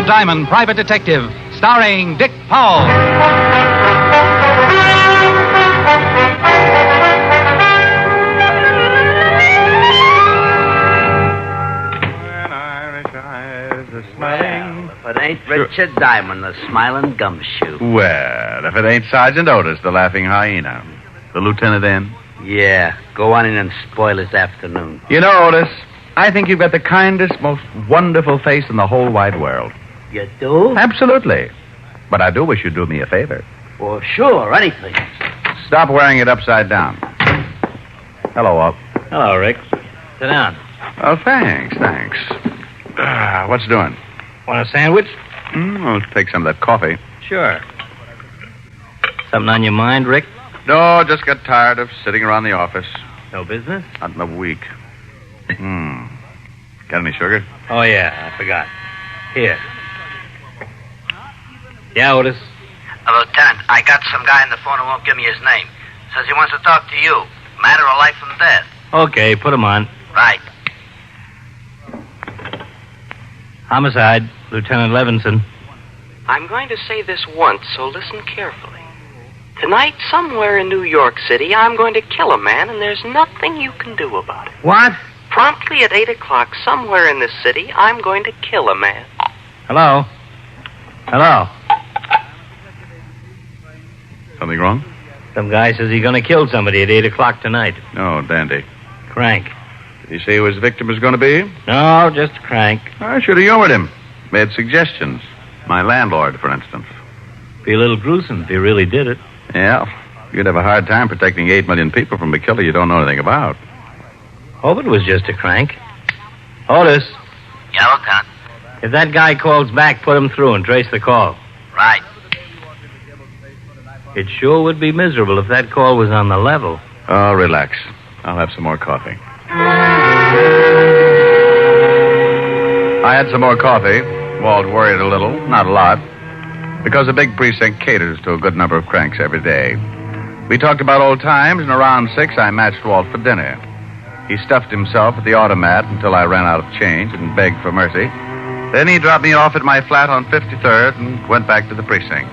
Diamond, Private Detective, starring Dick Powell. Well, if it ain't Richard Diamond, the smiling gumshoe. Well, if it ain't Sergeant Otis, the laughing hyena. The lieutenant in? Yeah, go on in and spoil his afternoon. You know, Otis, I think you've got the kindest, most wonderful face in the whole wide world. You do? Absolutely. But I do wish you'd do me a favor. Well, sure, anything. Stop wearing it upside down. Hello, Walt. Hello, Rick. Sit down. Oh, thanks. What's doing? Want a sandwich? I'll take some of that coffee. Sure. Something on your mind, Rick? No, just got tired of sitting around the office. No business? Not in a week. Got any sugar? Oh, yeah, I forgot. Here. Yeah, Otis? Lieutenant, I got some guy on the phone who won't give me his name. Says he wants to talk to you. Matter of life and death. Okay, put him on. Right. Homicide, Lieutenant Levinson. I'm going to say this once, so listen carefully. Tonight, somewhere in New York City, I'm going to kill a man, and there's nothing you can do about it. What? Promptly at 8 o'clock, somewhere in this city, I'm going to kill a man. Hello? Hello? Something wrong? Some guy says he's going to kill somebody at 8 o'clock tonight. No, dandy. Crank. Did he say who his victim was going to be? No, just a crank. I should have humored him. Made suggestions. My landlord, for instance. Be a little gruesome if he really did it. Yeah. You'd have a hard time protecting 8 million people from a killer you don't know anything about. Hope it was just a crank. Otis, Yeah, Lieutenant. if that guy calls back, put him through and trace the call. Right. It sure would be miserable if that call was on the level. Oh, relax. I'll have some more coffee. I had some more coffee. Walt worried a little, not a lot, because the big precinct caters to a good number of cranks every day. We talked about old times, and around 6, I matched Walt for dinner. He stuffed himself at the automat until I ran out of change and begged for mercy. Then he dropped me off at my flat on 53rd and went back to the precinct.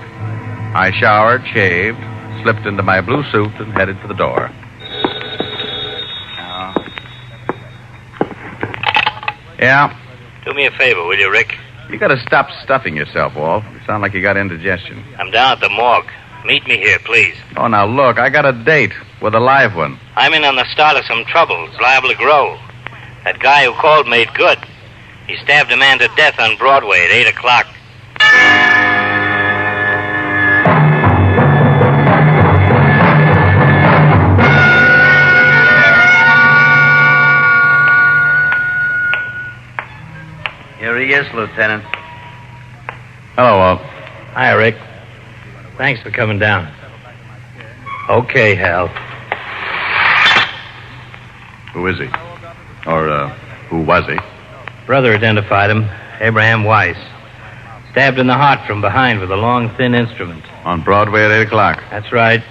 I showered, shaved, slipped into my blue suit, and headed for the door. Yeah? Do me a favor, will you, Rick? You gotta stop stuffing yourself, Walt. You sound like you got indigestion. I'm down at the morgue. Meet me here, please. Oh, now look, I got a date with a live one. I'm in on the start of some trouble. It's liable to grow. That guy who called made good. He stabbed a man to death on Broadway at 8 o'clock. Here he is, Lieutenant. Hello, Walt. Hi, Rick. Thanks for coming down. Okay, Hal. Who is he? Or, who was he? Brother identified him, Abraham Weiss. Stabbed in the heart from behind with a long, thin instrument. On Broadway at 8 o'clock. That's right.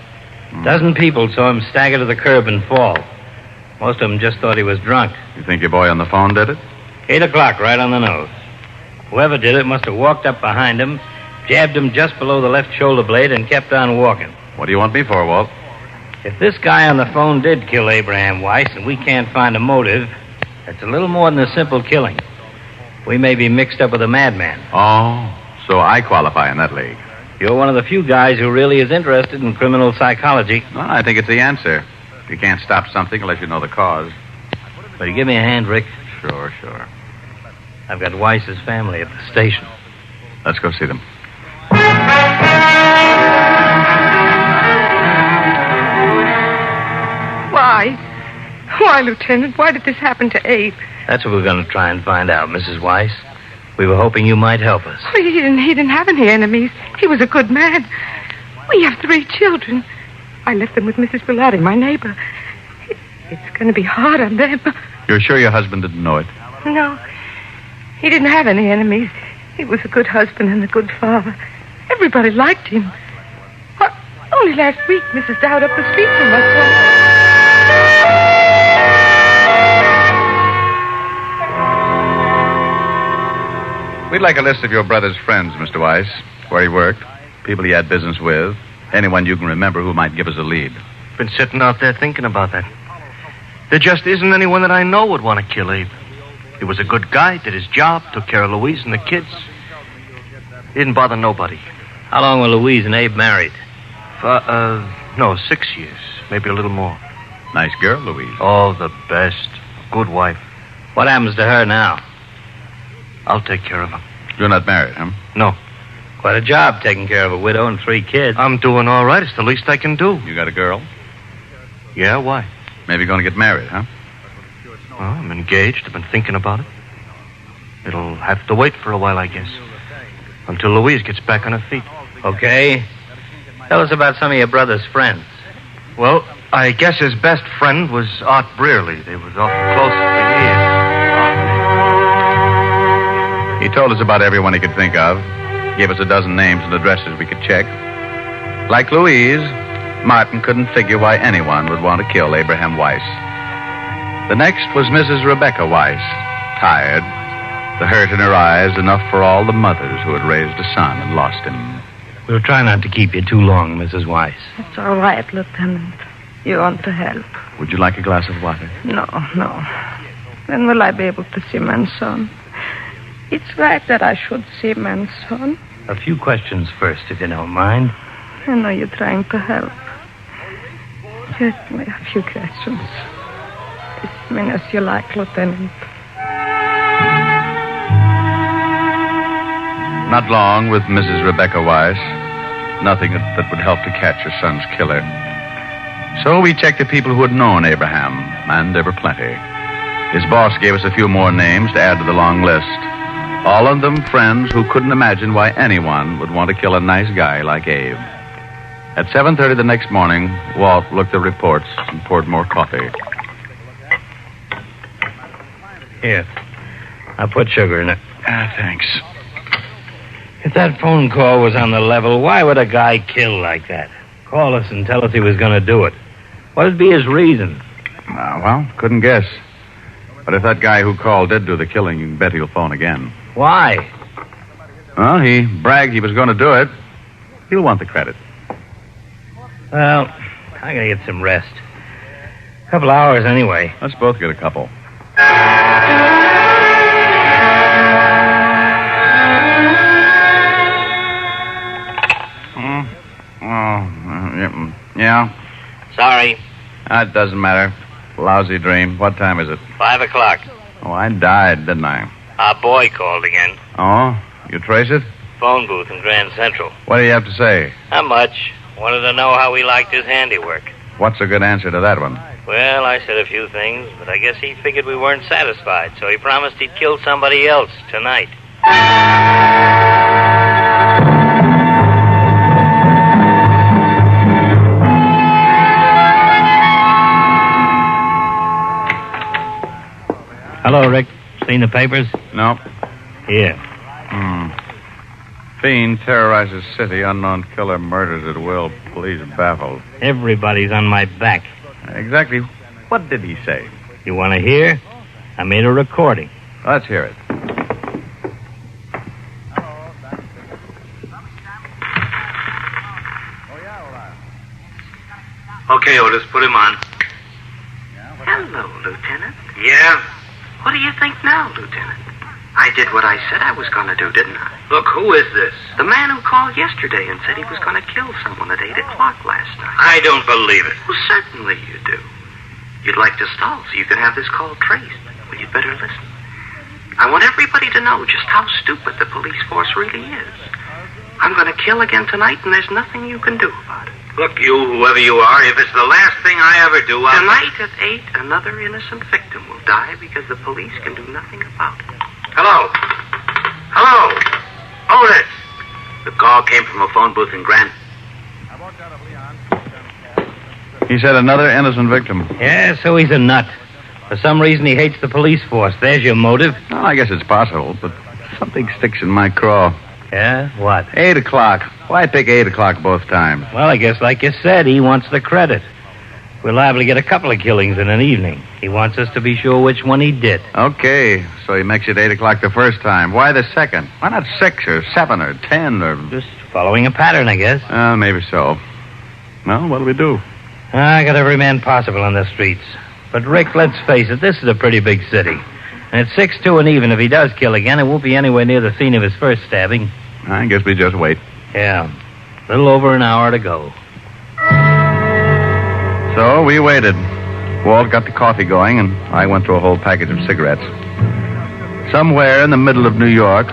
A dozen people saw him stagger to the curb and fall. Most of them just thought he was drunk. You think your boy on the phone did it? 8 o'clock, right on the nose. Whoever did it must have walked up behind him, jabbed him just below the left shoulder blade, and kept on walking. What do you want me for, Walt? If this guy on the phone did kill Abraham Weiss and we can't find a motive, it's a little more than a simple killing. We may be mixed up with a madman. Oh, so I qualify in that league. You're one of the few guys who really is interested in criminal psychology. Well, I think it's the answer. You can't stop something unless you know the cause. Will you give me a hand, Rick? Sure. I've got Weiss's family at the station. Let's go see them. Why, Lieutenant, why did this happen to Abe? That's what we're going to try and find out, Mrs. Weiss. We were hoping you might help us. Well, he didn't have any enemies. He was a good man. We have 3 children. I left them with Mrs. Bellotti, my neighbor. It's going to be hard on them. You're sure your husband didn't know it? No. He didn't have any enemies. He was a good husband and a good father. Everybody liked him. What? Only last week, Mrs. Dowd up the street from us. We'd like a list of your brother's friends, Mr. Weiss. Where he worked, people he had business with, anyone you can remember who might give us a lead. Been sitting out there thinking about that. There just isn't anyone that I know would want to kill Abe. He was a good guy, did his job, took care of Louise and the kids. He didn't bother nobody. How long were Louise and Abe married? 6 years, maybe a little more. Nice girl, Louise. Oh, the best. Good wife. What happens to her now? I'll take care of her. You're not married, huh? No. Quite a job taking care of a widow and 3 kids. I'm doing all right. It's the least I can do. You got a girl? Yeah, why? Maybe going to get married, huh? Well, I'm engaged. I've been thinking about it. It'll have to wait for a while, I guess. Until Louise gets back on her feet. Okay. Tell us about some of your brother's friends. Well, I guess his best friend was Art Brearley. They was awful close for years. He told us about everyone he could think of. Gave us a dozen names and addresses we could check. Like Louise, Martin couldn't figure why anyone would want to kill Abraham Weiss. The next was Mrs. Rebecca Weiss, tired, the hurt in her eyes enough for all the mothers who had raised a son and lost him. We'll try not to keep you too long, Mrs. Weiss. It's all right, Lieutenant. You want to help? Would you like a glass of water? No. When will I be able to see Manson? It's right that I should see Manson. A few questions first, if you don't mind. I know you're trying to help. Just me a few questions. As many as you like, Lieutenant. Not long with Mrs. Rebecca Weiss. Nothing that would help to catch her son's killer. So we checked the people who had known Abraham, and there were plenty. His boss gave us a few more names to add to the long list. All of them friends who couldn't imagine why anyone would want to kill a nice guy like Abe. At 7:30 the next morning, Walt looked at reports and poured more coffee. Here. I'll put sugar in it. Thanks. If that phone call was on the level, why would a guy kill like that? Call us and tell us he was going to do it. What would be his reason? Well, couldn't guess. But if that guy who called did do the killing, you can bet he'll phone again. Why? Well, he bragged he was going to do it. He'll want the credit. Well, I gotta get some rest. A couple hours anyway. Let's both get a couple. Yeah? Sorry. That doesn't matter. Lousy dream. What time is it? 5 o'clock. Oh, I died, didn't I? Our boy called again. Oh? You trace it? Phone booth in Grand Central. What do you have to say? Not much. Wanted to know how we liked his handiwork. What's a good answer to that one? Well, I said a few things, but I guess he figured we weren't satisfied, so he promised he'd kill somebody else tonight. Hello, Rick. Seen the papers? No. Here. Fiend terrorizes city. Unknown killer murders at will. Police baffled. Everybody's on my back. Exactly. What did he say? You want to hear? I made a recording. Let's hear it. Okay, Otis, put him on. Hello, Lieutenant. Yeah? What do you think now, Lieutenant? I did what I said I was going to do, didn't I? Look, who is this? The man who called yesterday and said he was going to kill someone at 8 o'clock last night. I don't believe it. Well, certainly you do. You'd like to stall so you can have this call traced. Well, you'd better listen. I want everybody to know just how stupid the police force really is. I'm going to kill again tonight, and there's nothing you can do about it. Look, you, whoever you are, if it's the last thing I ever do, I'll... Tonight at 8, another innocent victim will die because the police can do nothing about it. Hello? Hello? Otis. The call came from a phone booth in Grant. He said another innocent victim. Yeah, so he's a nut. For some reason, he hates the police force. There's your motive. Well, I guess it's possible, but something sticks in my craw. Yeah? What? 8 o'clock. Why pick 8 o'clock both times? Well, I guess, like you said, he wants the credit. We're liable to get a couple of killings in an evening. He wants us to be sure which one he did. Okay, so he makes it 8 o'clock the first time. Why the second? Why not 6 or 7 or 10 or... Just following a pattern, I guess. Maybe so. Well, what'll we do? I got every man possible on the streets. But, Rick, let's face it, this is a pretty big city. And it's 6-2, and even if he does kill again, it won't be anywhere near the scene of his first stabbing. I guess we just wait. Yeah. A little over an hour to go. So we waited. Walt got the coffee going, and I went through a whole package of cigarettes. Somewhere in the middle of New York,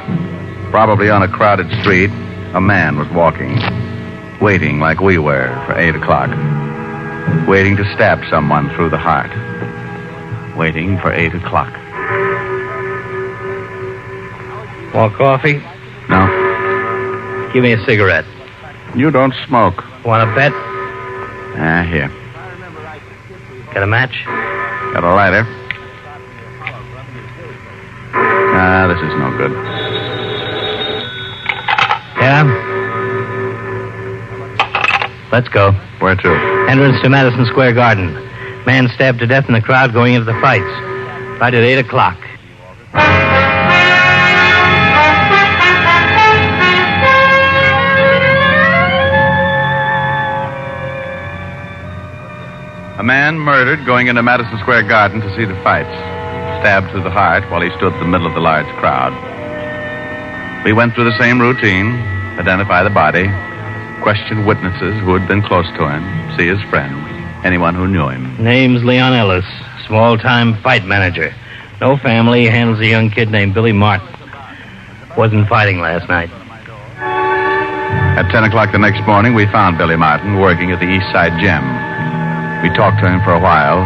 probably on a crowded street, a man was walking, waiting like we were for 8 o'clock. Waiting to stab someone through the heart. Waiting for 8 o'clock. More coffee? No. Give me a cigarette. You don't smoke. Want to bet? Here. Got a match? Got a lighter. This is no good. Yeah? Let's go. Where to? Entrance to Madison Square Garden. Man stabbed to death in the crowd going into the fights. Right at 8 o'clock. A man murdered going into Madison Square Garden to see the fights. Stabbed through the heart while he stood in the middle of the large crowd. We went through the same routine. Identify the body. Question witnesses who had been close to him. See his friends. Anyone who knew him. Name's Leon Ellis. Small-time fight manager. No family. Handles a young kid named Billy Martin. Wasn't fighting last night. At 10 o'clock the next morning, we found Billy Martin working at the East Side Gym. We talked to him for a while,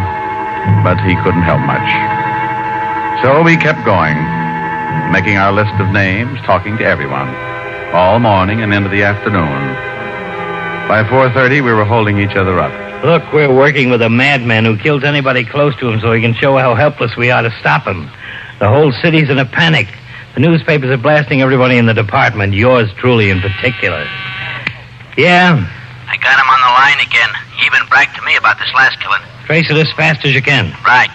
but he couldn't help much. So we kept going, making our list of names, talking to everyone, all morning and into the afternoon. By 4:30, we were holding each other up. Look, we're working with a madman who kills anybody close to him so he can show how helpless we are to stop him. The whole city's in a panic. The newspapers are blasting everybody in the department, yours truly in particular. Yeah? I got him on the line again. He even bragged to me about this last killing. Trace it as fast as you can. Right.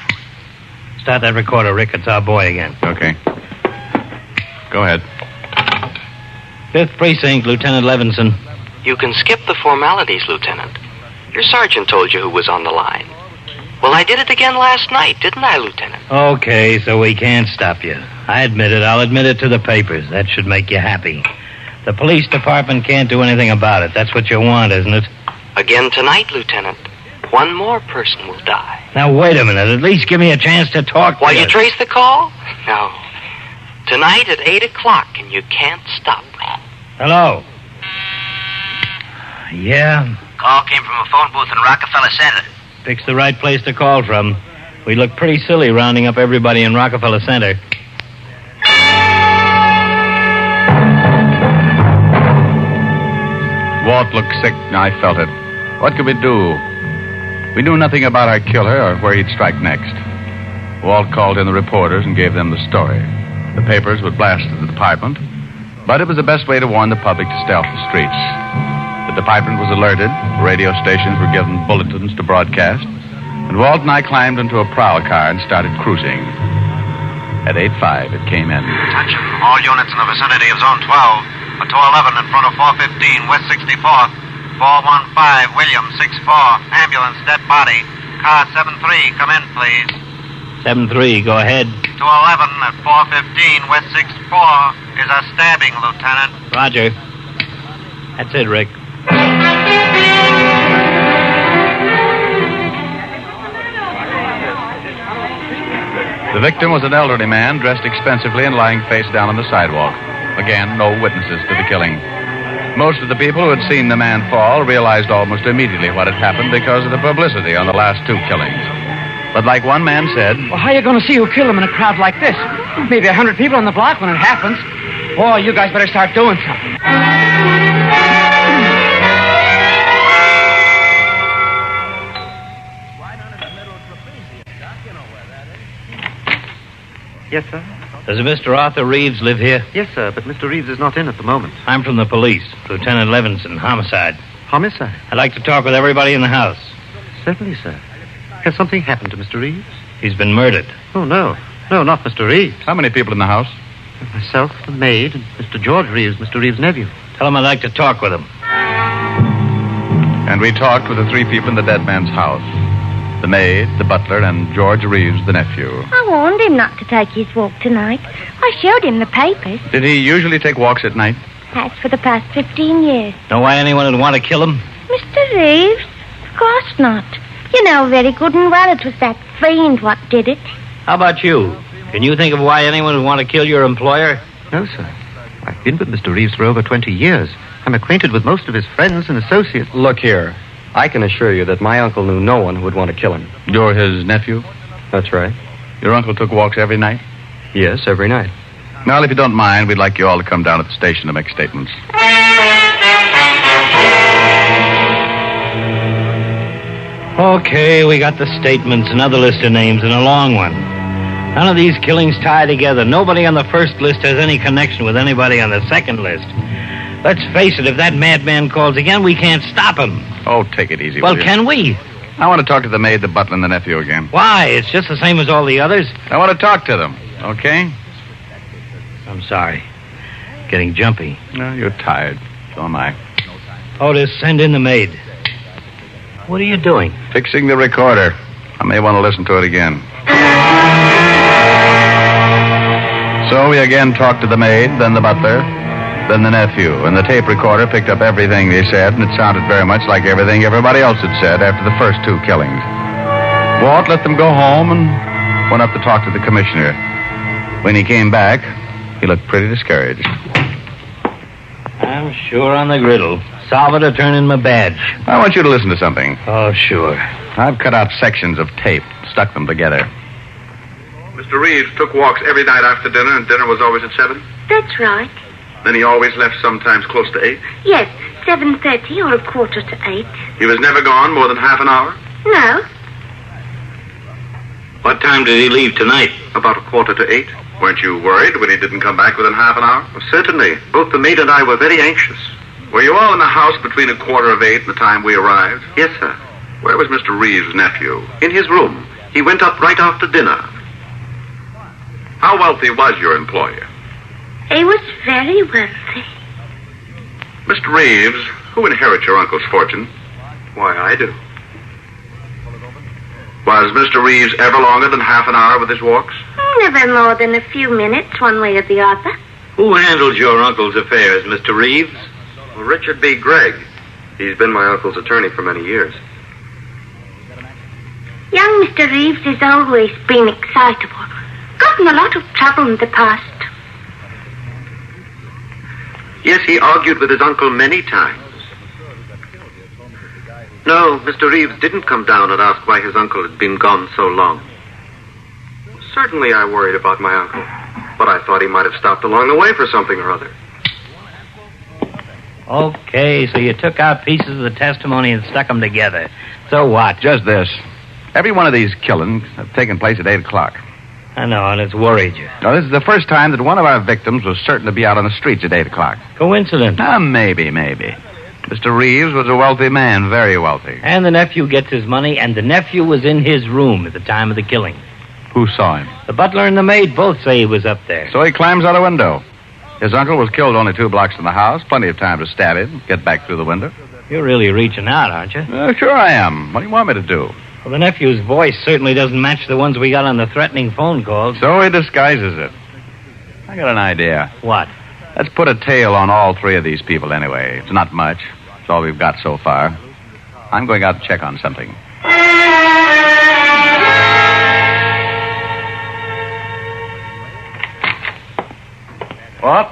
Start that recorder, Rick. It's our boy again. Okay. Go ahead. 5th Precinct, Lieutenant Levinson. You can skip the formalities, Lieutenant. Your sergeant told you who was on the line. Well, I did it again last night, didn't I, Lieutenant? Okay, so we can't stop you. I admit it. I'll admit it to the papers. That should make you happy. The police department can't do anything about it. That's what you want, isn't it? Again tonight, Lieutenant. One more person will die. Now, wait a minute. At least give me a chance to talk to While you trace the call? No. Tonight at 8 o'clock, and you can't stop me. Hello? Yeah? Call came from a phone booth in Rockefeller Center. Pick's the right place to call from. We look pretty silly rounding up everybody in Rockefeller Center. Walt looked sick, and I felt it. What could we do? We knew nothing about our killer or where he'd strike next. Walt called in the reporters and gave them the story. The papers would blast the department, but it was the best way to warn the public to stay off the streets. The department was alerted, radio stations were given bulletins to broadcast, and Walt and I climbed into a prowl car and started cruising. At 8:05, it came in. Attention, all units in the vicinity of Zone 12. A 211 in front of 415 West 64th. 415 William 64. Ambulance, dead body. Car 73, come in, please. 7-3, go ahead. 211 at 415 West 64 is a stabbing, Lieutenant. Roger. That's it, Rick. The victim was an elderly man dressed expensively and lying face down on the sidewalk. Again, no witnesses to the killing. Most of the people who had seen the man fall realized almost immediately what had happened because of the publicity on the last 2 killings. But like one man said... Well, how are you going to see who killed him in a crowd like this? Maybe 100 people on the block when it happens. Boy, you guys better start doing something. Yes, sir? Does Mr. Arthur Reeves live here? Yes, sir, but Mr. Reeves is not in at the moment. I'm from the police. Lieutenant Levinson, homicide. Homicide? I'd like to talk with everybody in the house. Certainly, sir. Has something happened to Mr. Reeves? He's been murdered. Oh, no. No, not Mr. Reeves. How many people in the house? Myself, the maid, and Mr. George Reeves, Mr. Reeves' nephew. Tell him I'd like to talk with him. And we talked with the three people in the dead man's house. The maid, the butler, and George Reeves, the nephew. I warned him not to take his walk tonight. I showed him the papers. Did he usually take walks at night? Has for the past 15 years. Know why anyone would want to kill him? Mr. Reeves? Of course not. You know very good and well it was that fiend what did it. How about you? Can you think of why anyone would want to kill your employer? No, sir. I've been with Mr. Reeves for over 20 years. I'm acquainted with most of his friends and associates. Look here. I can assure you that my uncle knew no one who would want to kill him. You're his nephew? That's right. Your uncle took walks every night? Yes, every night. Well, if you don't mind, we'd like you all to come down at the station to make statements. Okay, we got the statements, another list of names, and a long one. None of these killings tie together. Nobody on the first list has any connection with anybody on the second list. Let's face it, if that madman calls again, we can't stop him. Oh, take it easy, Well, will you? can we? I want to talk to the maid, the butler, and the nephew again. Why? It's just the same as all the others. I want to talk to them, okay? I'm sorry. Getting jumpy. No, you're tired. So am I. Otis, send in the maid. What are you doing? Fixing the recorder. I may want to listen to it again. So we again talked to the maid, then the butler, then the nephew, and the tape recorder picked up everything they said, and it sounded very much like everything everybody else had said after the first two killings. Walt let them go home and went up to talk to the commissioner. When he came back, he looked pretty discouraged. I'm sure on the griddle. Solve it or turn in my badge. I want you to listen to something. Oh, sure. I've cut out sections of tape, stuck them together. Mr. Reeves took walks every night after dinner, and dinner was always at 7? That's right. Then he always left sometimes close to 8? Yes, 7:30 or 7:45. He was never gone more than half an hour? No. What time did he leave tonight? About 7:45. Weren't you worried when he didn't come back within half an hour? Well, certainly. Both the maid and I were very anxious. Were you all in the house between 7:45 and the time we arrived? Yes, sir. Where was Mr. Reeves' nephew? In his room. He went up right after dinner. How wealthy was your employer? He was very wealthy. Mr. Reeves, who inherits your uncle's fortune? Why, I do. Was Mr. Reeves ever longer than half an hour with his walks? Never more than a few minutes, one way or the other. Who handles your uncle's affairs, Mr. Reeves? Well, Richard B. Gregg. He's been my uncle's attorney for many years. Young Mr. Reeves has always been excitable. Gotten a lot of trouble in the past. Yes, he argued with his uncle many times. No, Mr. Reeves didn't come down and ask why his uncle had been gone so long. Certainly I worried about my uncle, but I thought he might have stopped along the way for something or other. Okay, so you took out pieces of the testimony and stuck them together. So what? Just this. Every one of these killings have taken place at 8 o'clock. I know, and it's worried you. Now, this is the first time that one of our victims was certain to be out on the streets at 8 o'clock. Coincidence. Maybe. Mr. Reeves was a wealthy man, very wealthy. And the nephew gets his money, and the nephew was in his room at the time of the killing. Who saw him? The butler and the maid both say he was up there. So he climbs out a window. His uncle was killed only 2 blocks from the house. Plenty of time to stab him, get back through the window. You're really reaching out, aren't you? Sure I am. What do you want me to do? Well, the nephew's voice certainly doesn't match the ones we got on the threatening phone calls. So he disguises it. I got an idea. What? Let's put a tail on all 3 of these people anyway. It's not much. It's all we've got so far. I'm going out to check on something. What?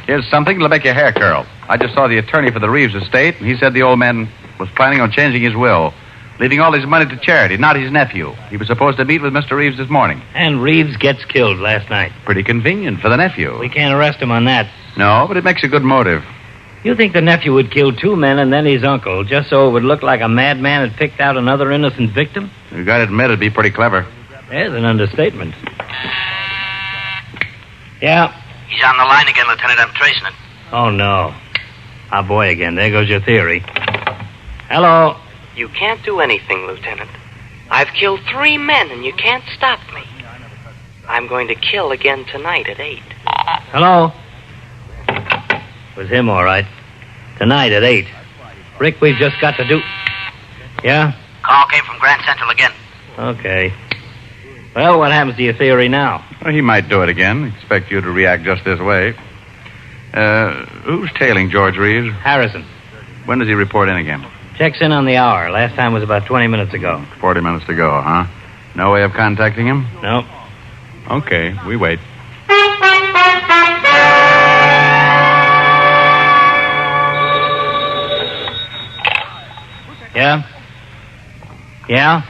Here's something to make your hair curl. I just saw the attorney for the Reeves estate, and he said the old man was planning on changing his will, leaving all his money to charity, not his nephew. He was supposed to meet with Mr. Reeves this morning. And Reeves gets killed last night. Pretty convenient for the nephew. We can't arrest him on that. No, but it makes a good motive. You think the nephew would kill 2 men and then his uncle just so it would look like a madman had picked out another innocent victim? You gotta admit it'd be pretty clever. There's an understatement. Yeah. He's on the line again, Lieutenant. I'm tracing it. Oh, no. Ah, boy, again. There goes your theory. Hello. You can't do anything, Lieutenant. I've killed 3 men, and you can't stop me. I'm going to kill again tonight at 8. Hello. It was him, all right. Tonight at 8. Rick, we've just got to do... Yeah? Call came from Grand Central again. Okay. Well, what happens to your theory now? Well, he might do it again. Expect you to react just this way. Who's tailing George Reeves? Harrison. When does he report in again? Checks in on the hour. Last time was about 20 minutes ago. 40 minutes to go, huh? No way of contacting him? No. Okay, we wait. Yeah? Yeah?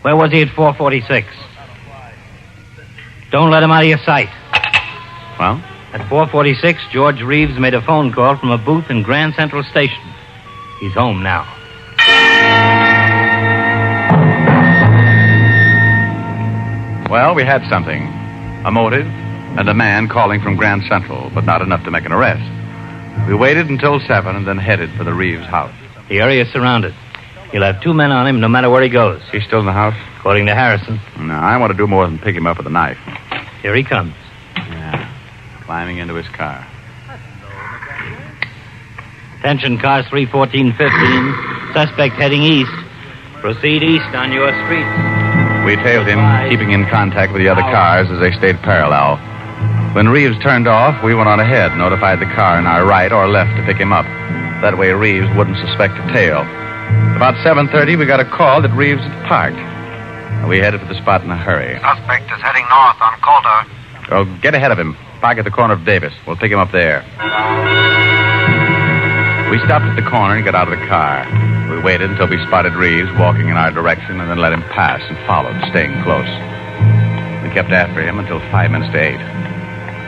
Where was he at 4:46? Don't let him out of your sight. Well? At 4:46, George Reeves made a phone call from a booth in Grand Central Station. He's home now. Well, we had something. A motive and a man calling from Grand Central, but not enough to make an arrest. We waited until 7 and then headed for the Reeves house. The area is surrounded. He'll have 2 men on him no matter where he goes. He's still in the house? According to Harrison. No, I want to do more than pick him up with a knife. Here he comes. Yeah, climbing into his car. Attention, cars 31415. Suspect heading east. Proceed east on your street. We tailed him, keeping in contact with the other cars as they stayed parallel. When Reeves turned off, we went on ahead, notified the car in our right or left to pick him up. That way Reeves wouldn't suspect a tail. About 7:30, we got a call that Reeves had parked. We headed for the spot in a hurry. Suspect is heading north on Coulter. Oh, get ahead of him. Park at the corner of Davis. We'll pick him up there. We stopped at the corner and got out of the car. We waited until we spotted Reeves walking in our direction and then let him pass and followed, staying close. We kept after him until 5 minutes to 8.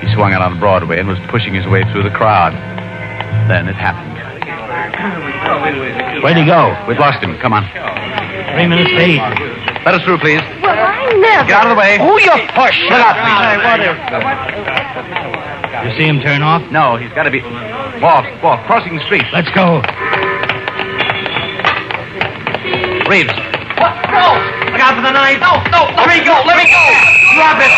He swung out on Broadway and was pushing his way through the crowd. Then it happened. Where'd he go? We've lost him. Come on. 3 minutes to 8. Let us through, please. Well, I never... Get out of the way. Oh, you push. Shut up, please. You see him turn off? No, he's got to be... Walk, crossing the street. Let's go. Reeves. What? No! Look out for the knife! No! Let me go! Drop it!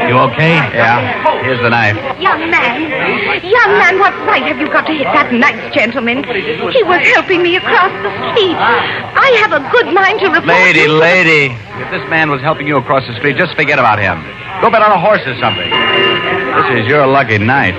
You okay? Yeah. Here's the knife. Young man, what right have you got to hit that nice gentleman? He was helping me across the street. I have a good mind to report... Lady. If this man was helping you across the street, just forget about him. Go bet on a horse or something. This is your lucky night.